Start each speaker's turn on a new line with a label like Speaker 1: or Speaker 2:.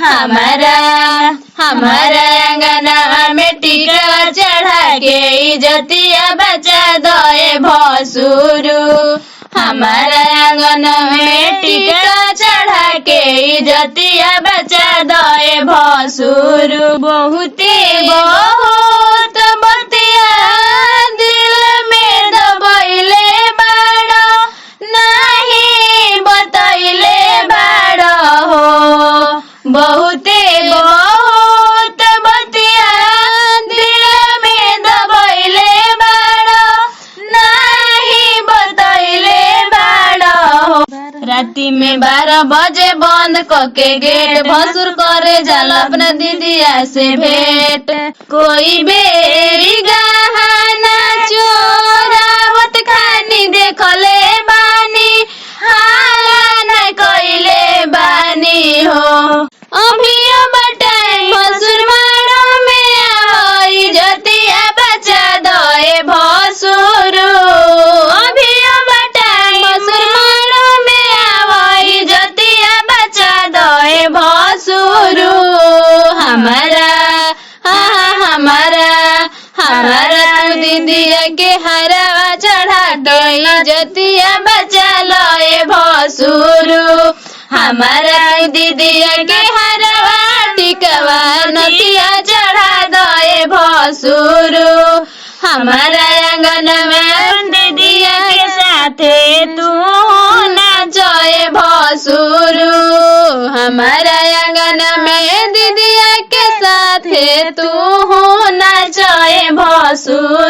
Speaker 1: हमारा हमारा अंगना में टीका चढ़ा के इज्जतिया बचा दे भसुरु। हमारा आंगन में टीका चढ़ा के इज्जतिया बचा दे भसुरु। बहुते बहुत बतिया दिल में दबैले बाड़ो, नहीं बतैले बाड़ो हो। बहुते बहुत बतिया दिल में दबैले बाड़ो, नहीं बतैले बाड़ो हो। राती में 12 बजे बंद करके गेट भसुर करे जाला अपना दीदिया से भेंट। कोई बेरी गहना चोरावत खानी देखले बानी, हाला न कइले बानी हो। अभी बटाई भसुर मारो में आओ इज्जतिया बचा दे भसुरु। अभी बटाई भसुर मारो में आओ इज्जतिया बचा दे भसुरु। हमारा हमारा दीदिया के हरवा चढ़ा के इज्जतिया बचा लए भसुरु। हमारा दीदिया के हरवा टिकवा नतिया चढ़ा दे भसुरु। हमारा आंगन में दीदिया के साथे तू नाचे भसुरु। हमारा आंगन में दीदिया के साथे तू नाचे भसुरु।